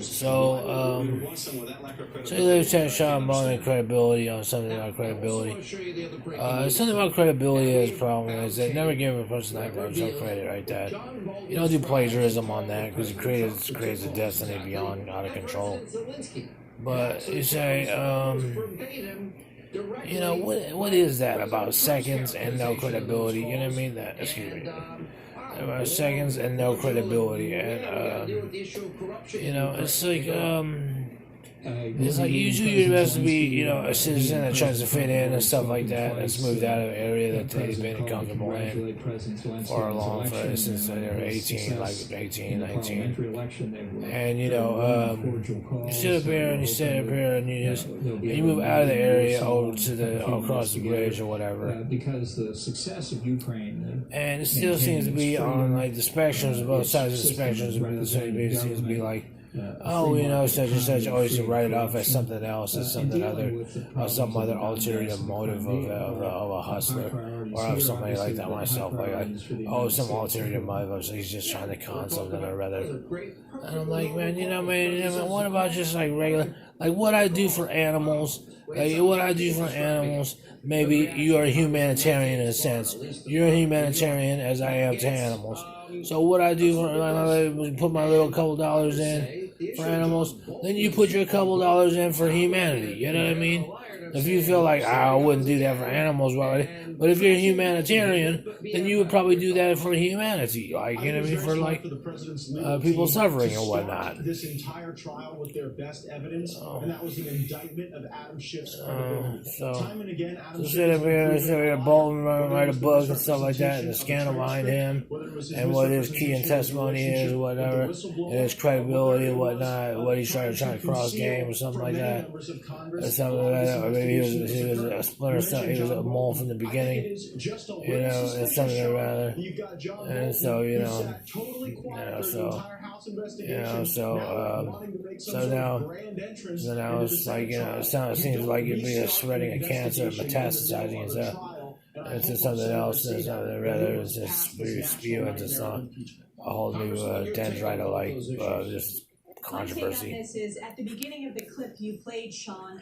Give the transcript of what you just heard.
So, so they said Sean Mullen credibility on something about credibility. Something about credibility is problem is they never give a person like no credit right there. You don't do plagiarism on that because it creates a destiny beyond out of control. But you say, what is that about seconds and no credibility? You know what I mean? Excuse me. About seconds and no credibility, and it's like usually you're supposed to be, a citizen that tries to fit in and stuff like that, that's moved out of an area that they've been comfortable in for instance, they're 18, like 18, 19, and you sit up here and you move out of the area over to across the bridge or whatever, because the success of Ukraine, and it still seems to be on like the spectrums, both sides of the spectrums, it seems to be like, such and such, always to write it off as something else, as something other, or some other ulterior motive of a hustler, or of somebody like that myself, some ulterior motive, so he's just trying to con something or rather. And I'm like, man, what about just like regular, like what I do for animals, maybe you are a humanitarian in a sense. You're a humanitarian as I am to animals. So what I do for put my little couple dollars in for animals, then you put your couple dollars in for humanity. You know what I mean? If you feel like I wouldn't do that for animals, but if you're a humanitarian, then you would probably do that for humanity, like for people suffering and whatnot. This entire trial with their best evidence, and that was the indictment of Adam Schiff's credibility. Time and again, Adam Schiff sit up here, Bolton write a book and stuff like that, and the scandal behind him, and what his key and testimony is, or whatever, and his credibility and whatnot, what he's trying to cross game or something like that, or something like that, or maybe he was a splinter cell, he was a mole from the beginning, and something or rather, and so so now it's like it seems like you're being spreading a cancer and metastasizing into something else, and something rather it's just spew into a whole new dendrite-like this controversy. At the beginning of the clip you played, Sean.